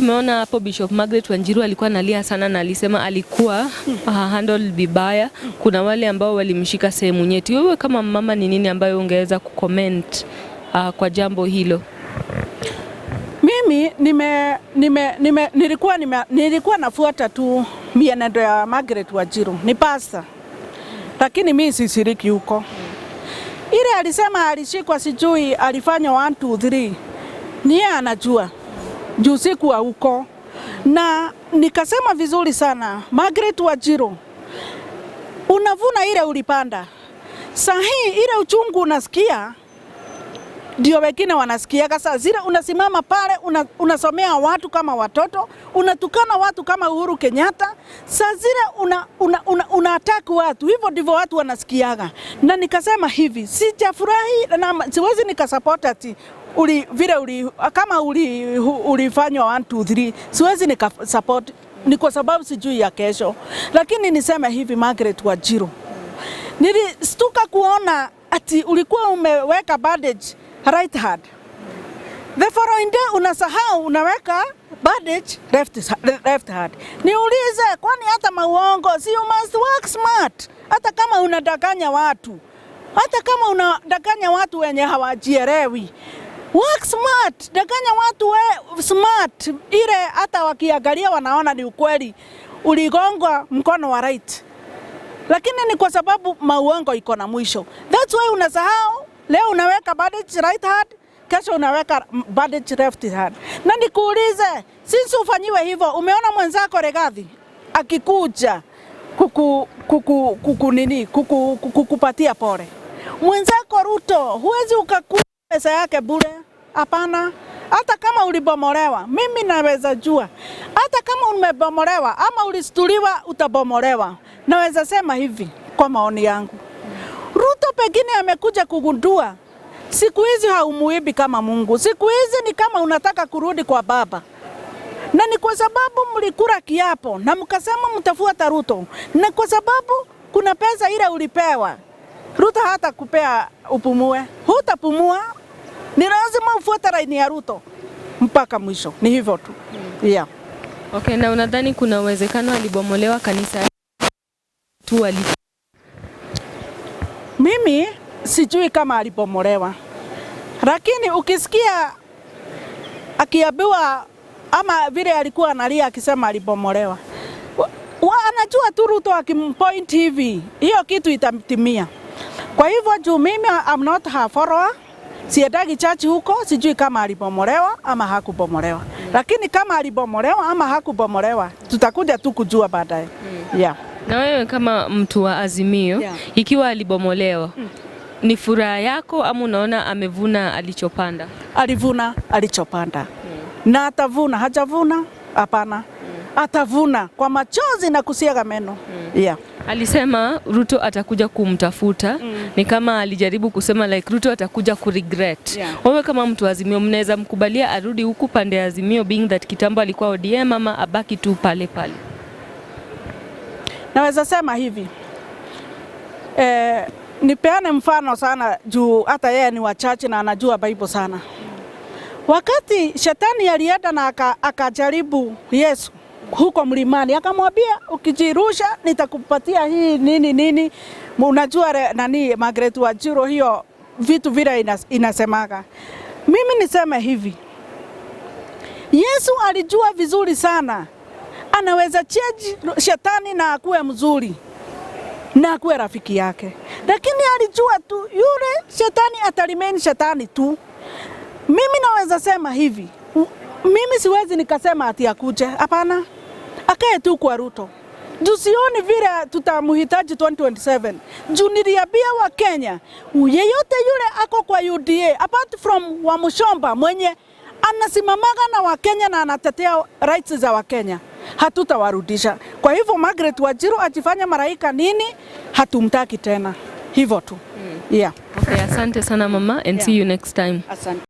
tumeona hapo Bishop Margaret Wanjiru alikuwa analia sana na alisema alikuwa handle vibaya. Kuna wale ambao walimshika sehemu nyeti. Wewe kama mama ni nini ambayo ungeweza kucomment kwa jambo hilo? Mimi nilikuwa nafuata tu mienendo ya Margaret Wanjiru. Ni pasta. Lakini mimi sishiriki huko. Ile alisema alishikwa sijui alifanya 1 2 3. Ni yeye anajua. Juu sikuwa huko. Na nikasema vizuri sana, Margaret Wanjiru, unavuna ile ulipanda. Sahi ile uchungu unasikia ndio wengine wanasikia. Sasa zile unasimama pale unasomea watu kama watoto, unatukana watu kama Uhuru Kenyatta. Sasa zile unaattack watu, hivyo ndivyo watu wanasikiaga. Na nikasema hivi, sijafurahi na siwezi nikasupport ati kama ulifanywa 1 2 3, siwezi nikasupport, ni kwa sababu sijui ya kesho. Lakini niseme hivi, Margaret Wanjiru, nilistuka kuona ati ulikuwa umeweka bandage right hand. The following day unasahau unaweka bandage left hand. Niulize, kwani hata mauongo si you must work smart? Hata kama unadanganya watu, hata kama unadanganya watu wenye hawajielewi, work smart, danganya watu smart, ile hata wakiangalia wanaona ni ukweli uligongwa mkono wa right. Lakini ni kwa sababu mauongo iko na mwisho. That's why unasahau. Leo unaweka bandage right hand, kesho unaweka bandage left hand. Na nikuulize, since ufanyiwe hivyo, umeona mwenzako Regathi akikuja kukupatia pole? Mwenzako Ruto, huwezi ukakula pesa yake bure. Hapana. Hata kama ulibomolewa, mimi naweza jua. Hata kama umebomolewa ama ulistuliwa utabomolewa. Naweza sema hivi kwa maoni yangu, Ruto pengine amekuja kugundua siku hizi haumuibi kama Mungu. Siku hizi ni kama unataka kurudi kwa baba. Na ni kwa sababu mlikula kiapo na mkasema mtafuata Ruto. Na kwa sababu kuna pesa ile ulipewa, Ruto hata kupea upumue. Hutapumua. Ni lazima ufuate line ya Ruto mpaka mwisho. Ni hivyo tu. Yeah. Okay, na unadhani kuna uwezekano alibomolewa kanisa tu ali? Mimi sijui kama alibomolewa. Lakini ukisikia akiambiwa ama vile alikuwa analia akisema alibomolewa, anajua tu Ruto akimpoint hivi, hiyo kitu itamtimia. Kwa hivyo juu mimi I'm not her follower, siendagi church huko, sijui kama alibomolewa ama hakubomolewa. Lakini kama alibomolewa ama hakubomolewa, tutakuja tu kujua baadaye. Yeah. Na wewe kama mtu wa Azimio, ikiwa alibomolewa, ni furaha yako ama unaona amevuna alichopanda? Alivuna alichopanda. Na atavuna, hajavuna? Hapana. Atavuna kwa machozi na kusiaga meno. Yeah. Alisema Ruto atakuja kumtafuta. Ni kama alijaribu kusema like Ruto atakuja kuregret. Wewe kama mtu wa Azimio, mnaweza mkubalia arudi huku pande ya Azimio, being that kitambo alikuwa ODM, ama abaki tu pale pale? Naweza sema hivi, nipeane mfano sana juu hata yeye ni wachache na anajua Bible sana. Wakati shetani alienda na akajaribu Yesu huko mlimani, akamwambia ukijirusha nitakupatia hii nini. Unajua nani Margaret Wanjiru, hiyo vitu vile inasemaga. Mimi niseme hivi, Yesu alijua vizuri sana anaweza change shetani na akuwe mzuri na akuwe rafiki yake. Lakini alijua tu yule shetani atalimeni shetani tu. Mimi naweza sema hivi, mimi siwezi nikasema ati akuje. Hapana. Akae tu kwa Ruto. Juu sioni vile tutamhitaji 2027. Juu niliambia wa Kenya, yeyote yule ako kwa UDA apart from wa Mushomba mwenye anasimamaga na wa Kenya na anatetea rights za wa Kenya, hatutawarudisha. Kwa hivyo Margaret Wanjiru ajifanya maraika nini, hatumtaki tena. Hivyo tu. Yeah. Okay, asante sana mama and see you next time. Asante.